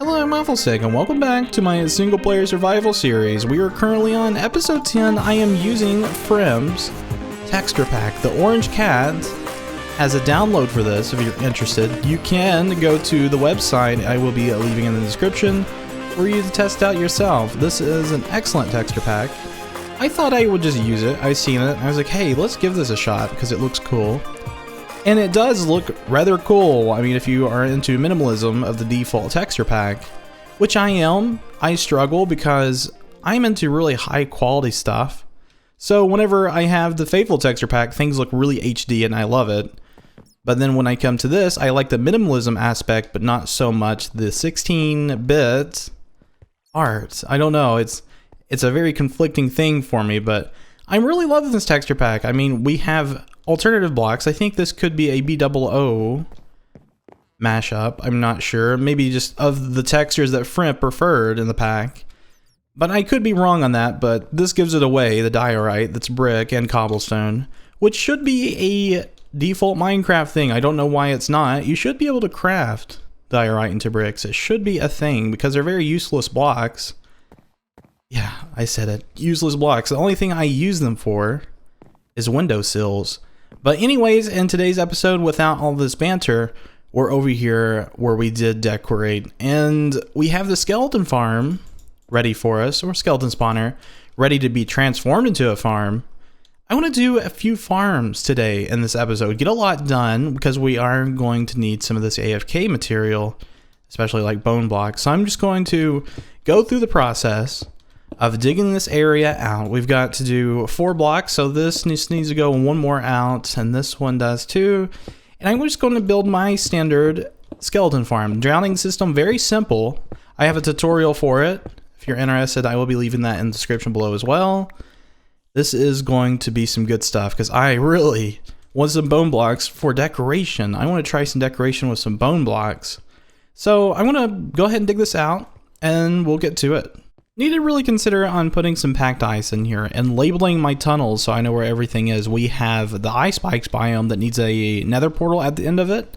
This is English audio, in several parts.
Hello, I'm WaffleStick, and welcome back to my single-player survival series. We are currently on episode 10. I am using Frimp's texture pack. The orange cat has a download for this. If you're interested, you can go to the website I will be leaving in the description for you to test out yourself. This is an excellent texture pack. I thought I would just use it. I seen it. I was like, hey, let's give this a shot because it looks cool. And it does look rather cool. I mean, if you are into minimalism of the default texture pack, which I am, I struggle because I'm into really high quality stuff. So whenever I have the faithful texture pack, things look really HD and I love it. But then when I come to this, I like the minimalism aspect, but not so much the 16-bit art. I don't know, it's a very conflicting thing for me, but I'm really loving this texture pack. I mean, we have alternative blocks. I think this could be a BOO mashup. I'm not sure. Maybe just of the textures that Frimp preferred in the pack. But I could be wrong on that, but this gives it away, the diorite that's brick and cobblestone, which should be a default Minecraft thing. I don't know why it's not. You should be able to craft diorite into bricks. It should be a thing because they're very useless blocks. Yeah, I said it. Useless blocks. The only thing I use them for is windowsills. But anyways, in today's episode, without all this banter, we're over here where we did decorate. And we have the skeleton farm ready for us, or skeleton spawner, ready to be transformed into a farm. I want to do a few farms today in this episode. Get a lot done, because we are going to need some of this AFK material, especially like bone blocks. So I'm just going to go through the process of digging this area out. We've got to do 4 blocks, so this needs to go one more out, and this one does too. And I'm just going to build my standard skeleton farm. Drowning system, very simple. I have a tutorial for it. If you're interested, I will be leaving that in the description below as well. This is going to be some good stuff, because I really want some bone blocks for decoration. I want to try some decoration with some bone blocks. So I'm going to go ahead and dig this out, and we'll get to it. Need to really consider on putting some packed ice in here and labeling my tunnels so I know where everything is. We have the ice spikes biome that needs a nether portal at the end of it.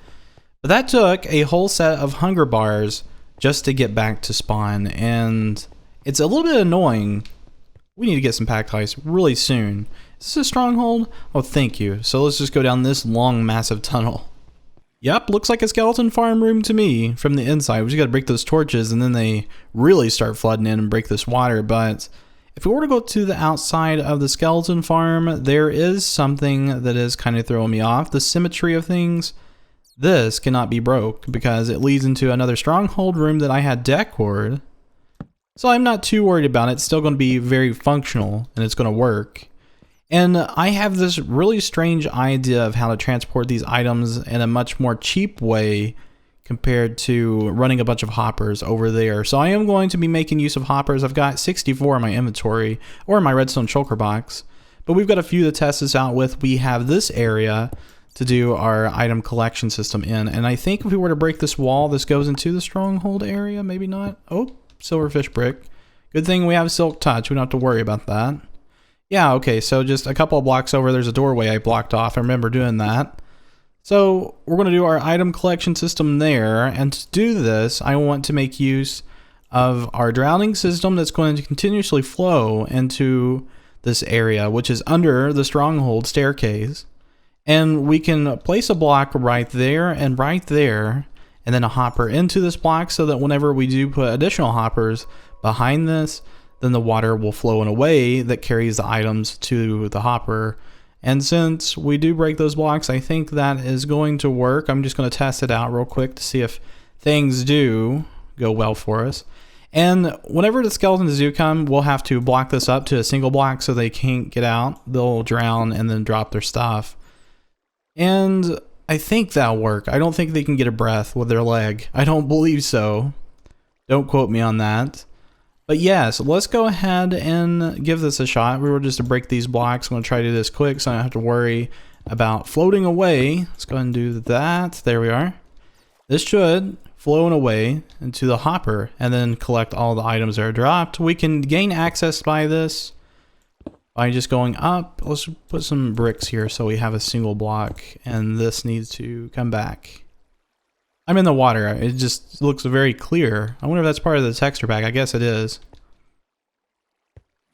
But that took a whole set of hunger bars just to get back to spawn, and it's a little bit annoying. We need to get some packed ice really soon. Is this a stronghold? Oh, thank you. So let's just go down this long, massive tunnel. Yep, looks like a skeleton farm room to me from the inside. We just gotta break those torches and then they really start flooding in and break this water. But if we were to go to the outside of the skeleton farm, there is something that is kind of throwing me off. The symmetry of things. This cannot be broke because it leads into another stronghold room that I had decored. So I'm not too worried about it. It's still gonna be very functional and it's gonna work. And I have this really strange idea of how to transport these items in a much more cheap way compared to running a bunch of hoppers over there. So I am going to be making use of hoppers. I've got 64 in my inventory, or in my redstone shulker box. But we've got a few to test this out with. We have this area to do our item collection system in. And I think if we were to break this wall, this goes into the stronghold area. Maybe not. Oh, silverfish brick. Good thing we have silk touch. We don't have to worry about that. Yeah, okay, so just a couple of blocks over, there's a doorway I blocked off. I remember doing that. So we're going to do our item collection system there. And to do this, I want to make use of our drowning system that's going to continuously flow into this area, which is under the stronghold staircase. And we can place a block right there, and then a hopper into this block so that whenever we do put additional hoppers behind this, then the water will flow in a way that carries the items to the hopper. And since we do break those blocks, I think that is going to work. I'm just going to test it out real quick to see if things do go well for us. And whenever the skeletons do come, we'll have to block this up to a single block so they can't get out. They'll drown and then drop their stuff. And I think that'll work. I don't think they can get a breath with their leg. I don't believe so. Don't quote me on that. But yes, let's go ahead and give this a shot. We were just to break these blocks. I'm going to try to do this quick so I don't have to worry about floating away. Let's go ahead and do that. There we are. This should flow away into the hopper and then collect all the items that are dropped. We can gain access by this by just going up. Let's put some bricks here so we have a single block, and this needs to come back. I'm in the water. It just looks very clear. I wonder if that's part of the texture pack. I guess it is.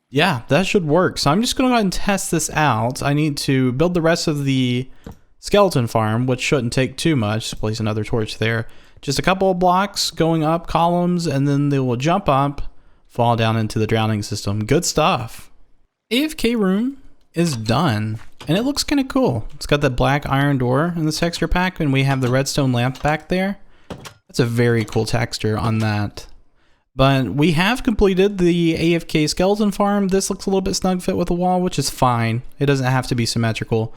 Yeah, that should work. So I'm just going to go ahead and test this out. I need to build the rest of the skeleton farm, which shouldn't take too much. Just place another torch there. Just a couple of blocks going up, columns, and then they will jump up, fall down into the drowning system. Good stuff. AFK room is done, and it looks kind of cool. It's got that black iron door in the texture pack, and we have the redstone lamp back there. That's a very cool texture on that. But we have completed the AFK skeleton farm. This looks a little bit snug fit with the wall, which is fine. It doesn't have to be symmetrical.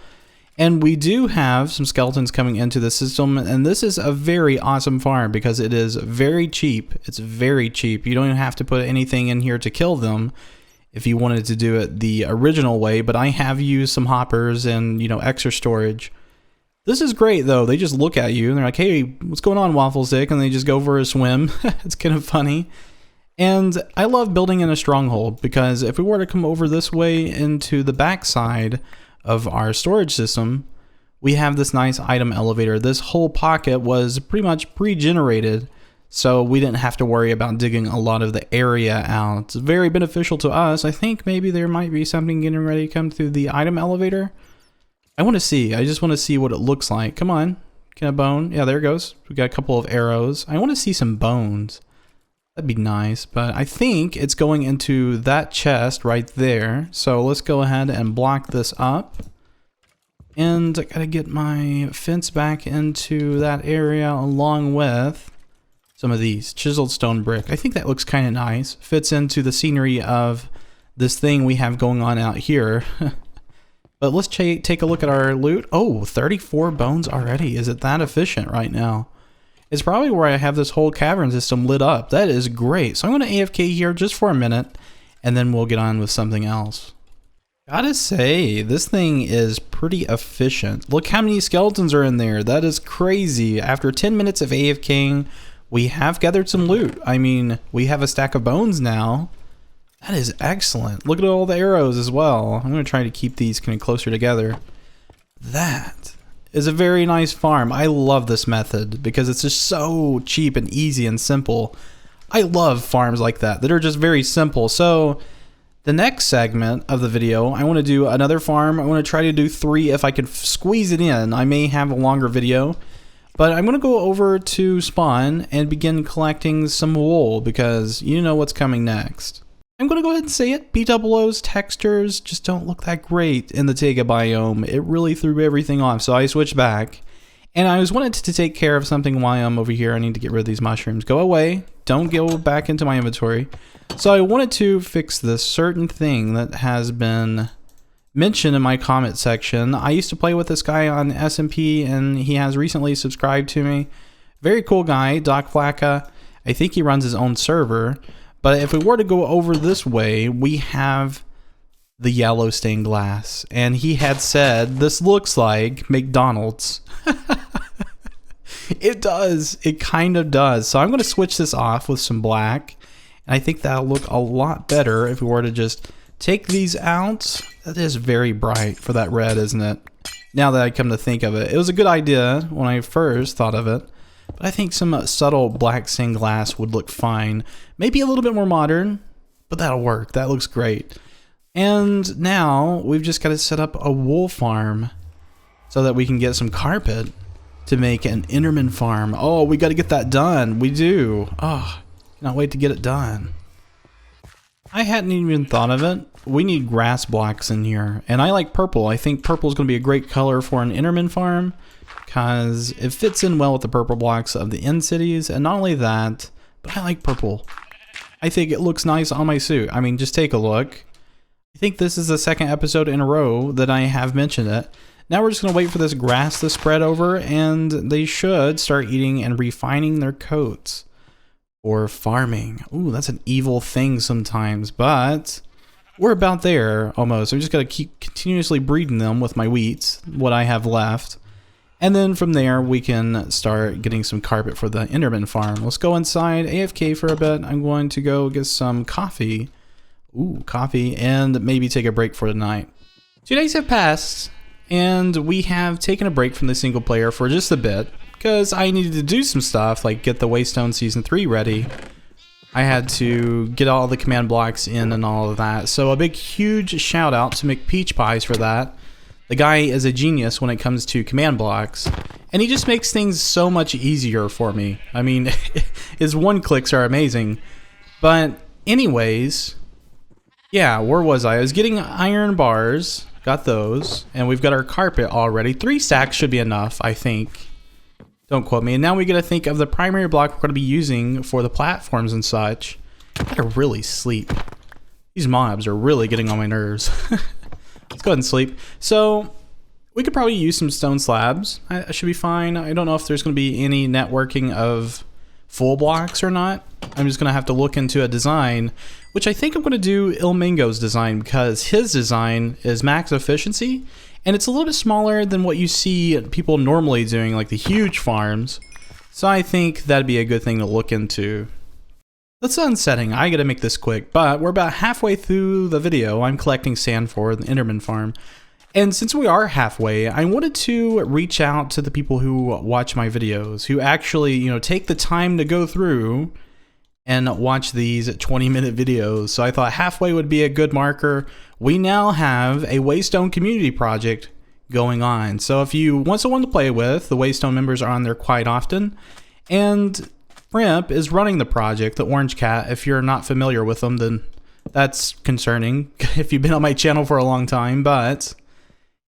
And we do have some skeletons coming into the system, and this is a very awesome farm because it is very cheap. It's very cheap. You don't even have to put anything in here to kill them if you wanted to do it the original way, but I have used some hoppers and, you know, extra storage. This is great though. They just look at you and they're like, hey, what's going on, WaffleStick? And they just go for a swim. It's kind of funny. And I love building in a stronghold because if we were to come over this way into the backside of our storage system, we have this nice item elevator. This whole pocket was pretty much pre-generated, so we didn't have to worry about digging a lot of the area out. It's very beneficial to us. I think maybe there might be something getting ready to come through the item elevator. I want to see. I just want to see what it looks like. Come on. Can a bone? Yeah, there it goes. We got a couple of arrows. I want to see some bones. That'd be nice, but I think it's going into that chest right there. So let's go ahead and block this up. And I gotta get my fence back into that area along with some of these chiseled stone brick. I think that looks kind of nice. Fits into the scenery of this thing we have going on out here. But let's take a look at our loot. Oh, 34 bones already. Is it that efficient right now? It's probably where I have this whole cavern system lit up. That is great. So I'm going to AFK here just for a minute, and then we'll get on with something else. Gotta say, this thing is pretty efficient. Look how many skeletons are in there. That is crazy. After 10 minutes of AFKing, we have gathered some loot. I mean, we have a stack of bones now. That is excellent. Look at all the arrows as well. I'm going to try to keep these kind of closer together. That is a very nice farm. I love this method because it's just so cheap and easy and simple. I love farms like that are just very simple. So the next segment of the video, I want to do another farm. I want to try to do 3 if I can squeeze it in. I may have a longer video, but I'm going to go over to spawn and begin collecting some wool because you know what's coming next. I'm going to go ahead and say it. B00's textures just don't look that great in the taiga biome. It really threw everything off, so I switched back. And I was wanted to take care of something while I'm over here. I need to get rid of these mushrooms. Go away. Don't go back into my inventory. So I wanted to fix this certain thing that has been mentioned in my comment section. I used to play with this guy on SMP, and he has recently subscribed to me. Very cool guy, Doc Flacca. I think he runs his own server. But if we were to go over this way, we have the yellow stained glass. And he had said, this looks like McDonald's. It does. It kind of does. So I'm going to switch this off with some black. And I think that'll look a lot better if we were to just take these out. That is very bright for that red, isn't it? Now that I come to think of it. It was a good idea when I first thought of it. But I think some subtle black stained glass would look fine. Maybe a little bit more modern, but that'll work. That looks great. And now we've just got to set up a wool farm so that we can get some carpet to make an Enderman farm. Oh, we got to get that done. We do. Oh, cannot wait to get it done. I hadn't even thought of it. We need grass blocks in here. And I like purple. I think purple is going to be a great color for an Enderman farm, because it fits in well with the purple blocks of the end cities. And not only that, but I like purple. I think it looks nice on my suit. I mean, just take a look. I think this is the second episode in a row that I have mentioned it. Now we're just going to wait for this grass to spread over, and they should start eating and refining their coats for farming. Ooh, that's an evil thing sometimes, but we're about there almost. I'm just going to keep continuously breeding them with my wheats, what I have left. And then from there, we can start getting some carpet for the Enderman farm. Let's go inside, AFK for a bit. I'm going to go get some coffee. Ooh, coffee, and maybe take a break for tonight. 2 days have passed, and we have taken a break from the single player for just a bit, because I needed to do some stuff, like get the Waystone Season 3 ready. I had to get all the command blocks in and all of that. So a big, huge shout out to McPeach Pies for that. The guy is a genius when it comes to command blocks, and he just makes things so much easier for me. I mean, his one-clicks are amazing. But anyways, yeah, where was I? I was getting iron bars, got those, and we've got our carpet already. 3 stacks should be enough, I think. Don't quote me. And now we got to think of the primary block we're going to be using for the platforms and such. I gotta really sleep. These mobs are really getting on my nerves. Let's go ahead and sleep. So we could probably use some stone slabs. I should be fine. I don't know if there's going to be any networking of full blocks or not. I'm just going to have to look into a design, which I think I'm going to do Ilmingo's design, because his design is max efficiency, and it's a little bit smaller than what you see people normally doing, like the huge farms. So I think that'd be a good thing to look into. That's unsetting. I gotta make this quick, but we're about halfway through the video. I'm collecting sand for the Enderman farm. And since we are halfway, I wanted to reach out to the people who watch my videos, who actually, you know, take the time to go through and watch these 20-minute videos. So I thought halfway would be a good marker. We now have a Waystone community project going on. So if you want someone to play with, the Waystone members are on there quite often. And Frimp is running the project, the Orange Cat. If you're not familiar with them, then that's concerning if you've been on my channel for a long time. But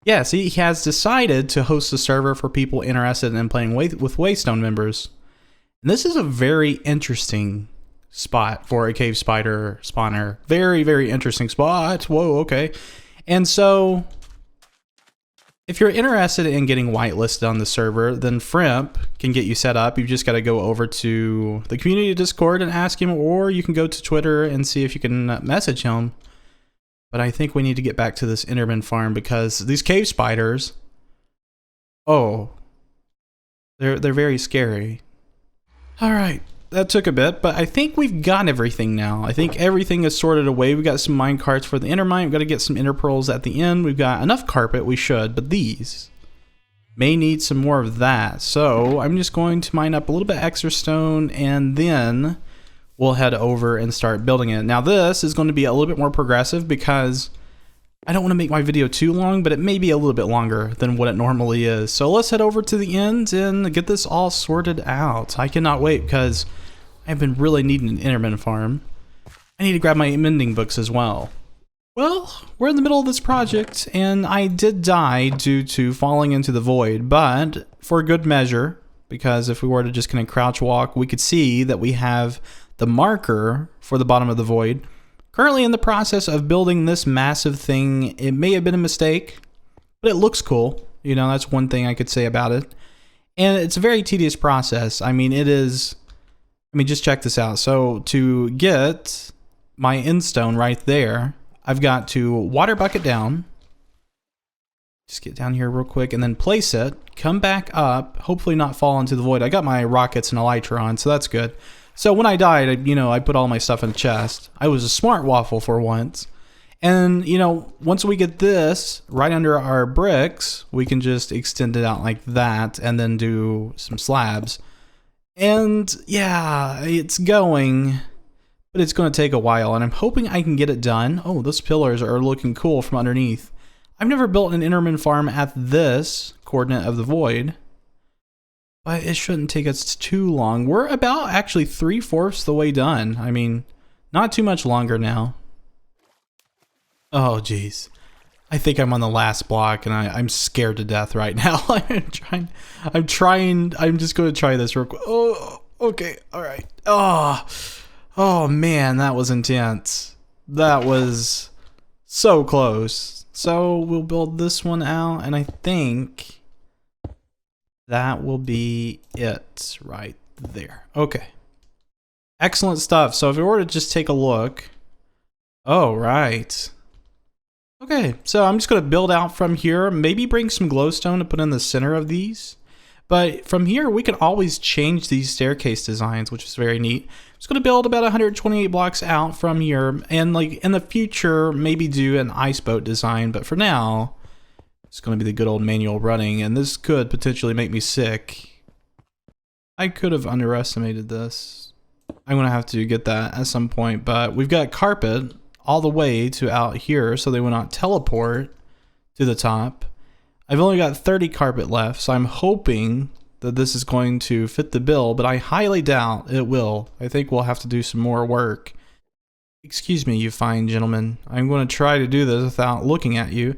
yeah, see, he has decided to host a server for people interested in playing with Waystone members. And this is a very interesting spot for a cave spider spawner. Very, very interesting spot. Whoa, okay. And so if you're interested in getting whitelisted on the server, then Frimp can get you set up. You just got to go over to the community Discord and ask him, or you can go to Twitter and see if you can message him. But I think we need to get back to this Enderman farm, because these cave spiders, oh, they're very scary. All right. That took a bit, but I think we've got everything now. I think everything is sorted away. We've got some mine carts for the Endermine. We've got to get some ender pearls at the end. We've got enough carpet, we should, but these may need some more of that. So I'm just going to mine up a little bit extra stone, and then we'll head over and start building it. Now this is going to be a little bit more progressive, because I don't want to make my video too long, but it may be a little bit longer than what it normally is. So let's head over to the end and get this all sorted out. I cannot wait, because I've been really needing an Enderman farm. I need to grab my mending books as well. Well, we're in the middle of this project, and I did die due to falling into the void, but for good measure, because if we were to just kind of crouch walk, we could see that we have the marker for the bottom of the void. Currently in the process of building this massive thing. It may have been a mistake, but it looks cool. You know, that's one thing I could say about it. And it's a very tedious process. I mean, it is... I mean, just check this out. So to get my end stone right there, I've got to water bucket down. Just get down here real quick and then place it. Come back up. Hopefully not fall into the void. I got my rockets and elytra on, so that's good. So when I died, I put all my stuff in a chest. I was a smart waffle for once. And, once we get this right under our bricks, we can just extend it out like that and then do some slabs. And yeah, it's going, but it's going to take a while, and I'm hoping I can get it done. Oh, those pillars are looking cool from underneath. I've never built an Enderman farm at this coordinate of the void, but it shouldn't take us too long. We're about actually 3/4 the way done. I mean, not too much longer now. Oh, geez. I think I'm on the last block, and I'm scared to death right now. I'm just going to try this real quick. Oh, okay, all right. Oh, man, that was intense. That was so close. So we'll build this one out, and I think that will be it right there. Okay. Excellent stuff. So if we were to just take a look. Oh, right. Okay, so I'm just going to build out from here, maybe bring some glowstone to put in the center of these. But from here, we can always change these staircase designs, which is very neat. I'm just going to build about 128 blocks out from here, and like in the future, maybe do an ice boat design. But for now, it's going to be the good old manual running, and this could potentially make me sick. I could have underestimated this. I'm gonna have to get that at some point, but we've got carpet all the way to out here, so they will not teleport to the top. I've only got 30 carpet left, so I'm hoping that this is going to fit the bill, but I highly doubt it will. I think we'll have to do some more work. Excuse me, you fine gentlemen. I'm going to try to do this without looking at you.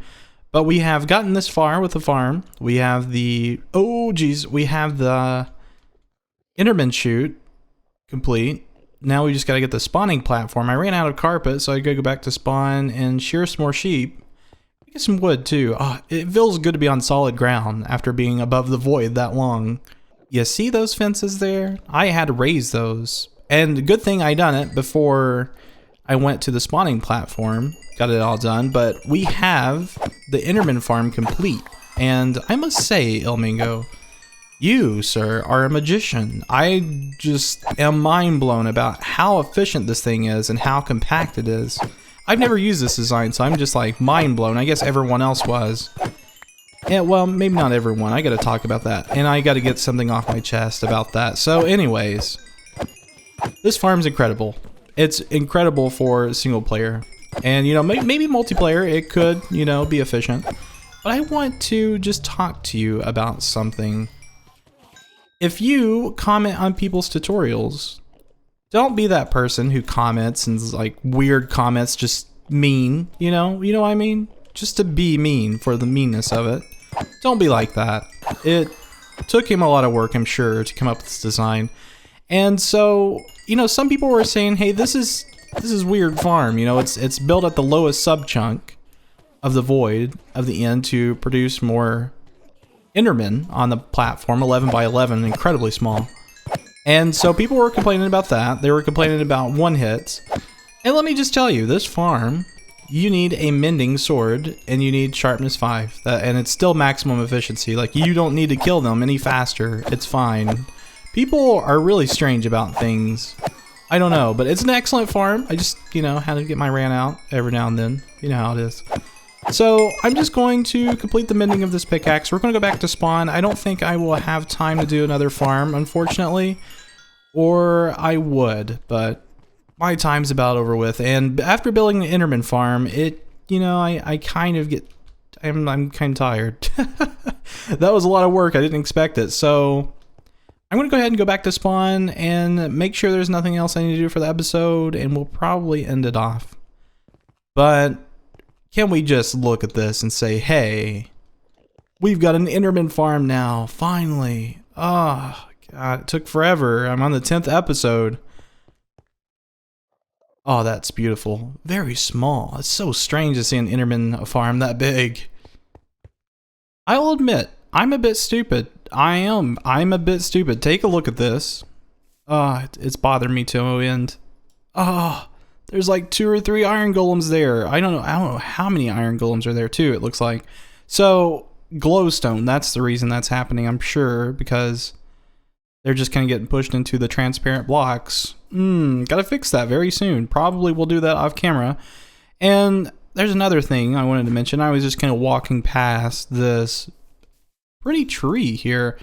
But we have gotten this far with the farm. We have the... Oh, geez. We have the Enderman chute complete. Now we just got to get the spawning platform. I ran out of carpet, so I gotta go back to spawn and shear some more sheep. Get some wood, too. Oh, it feels good to be on solid ground after being above the void that long. You see those fences there? I had to raise those. And good thing I done it before I went to the spawning platform. Got it all done. But we have the Enderman farm complete. And I must say, Ilmingo, you, sir, are a magician. I just am mind blown about how efficient this thing is and how compact it is. I've never used this design, so I'm just like mind blown. I guess everyone else was. Yeah, well, maybe not everyone. I gotta talk about that. And I gotta get something off my chest about that. So anyways, this farm's incredible. It's incredible for single player. And, you know, maybe multiplayer, it could, you know, be efficient. But I want to just talk to you about something. If you comment on people's tutorials, don't be that person who comments and is like weird comments, just mean, you know what I mean? Just to be mean for the meanness of it. Don't be like that. It took him a lot of work, I'm sure, to come up with this design. And so, you know, some people were saying, hey, this is weird farm, you know, it's built at the lowest sub chunk of the void of the end to produce more Endermen on the platform, 11 by 11, incredibly small. And so people were complaining about that. They were complaining about one hits. And let me just tell you, this farm, you need a mending sword and you need sharpness 5. And it's still maximum efficiency. Like, you don't need to kill them any faster. It's fine. People are really strange about things. I don't know, but it's an excellent farm. I just, you know, had to get my ran out every now and then. You know how it is. So I'm just going to complete the mending of this pickaxe. We're going to go back to spawn. I don't think I will have time to do another farm, unfortunately. Or I would, but my time's about over with. And after building the Enderman farm, it, you know, I kind of get, I'm kind of tired. That was a lot of work. I didn't expect it. So I'm going to go ahead and go back to spawn and make sure there's nothing else I need to do for the episode. And we'll probably end it off. But can we just look at this and say, hey, we've got an Enderman farm now, finally. Oh, God, it took forever. I'm on the 10th episode. Oh, that's beautiful. Very small. It's so strange to see an Enderman farm that big. I'll admit, I'm a bit stupid. I'm a bit stupid. Take a look at this. Oh, it's bothering me to no end. Oh, there's like 2 or 3 iron golems there. I don't know how many iron golems are there too, it looks like. So, glowstone, that's the reason that's happening, I'm sure, because they're just kind of getting pushed into the transparent blocks. Gotta fix that very soon. Probably we'll do that off camera. And there's another thing I wanted to mention. I was just kind of walking past this pretty tree here.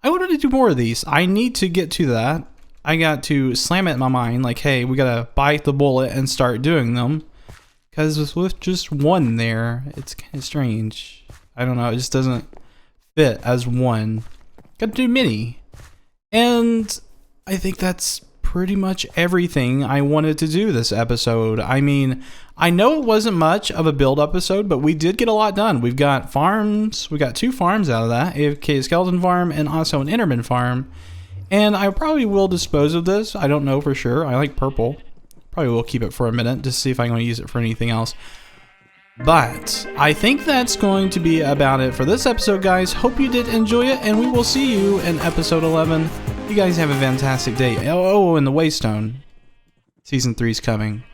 I wanted to do more of these. I need to get to that. I got to slam it in my mind like, hey, we gotta bite the bullet and start doing them. Because with just one there, it's kind of strange. I don't know, it just doesn't fit as one. Gotta do many. And I think that's pretty much everything I wanted to do this episode. I mean, I know it wasn't much of a build episode, but we did get a lot done. We've got farms. We got 2 farms out of that. AFK Skeleton Farm and also an Enderman Farm. And I probably will dispose of this. I don't know for sure. I like purple. Probably will keep it for a minute just to see if I'm going to use it for anything else. But I think that's going to be about it for this episode, guys. Hope you did enjoy it, and we will see you in episode 11. You guys have a fantastic day. Oh, and the Waystone. Season 3's coming.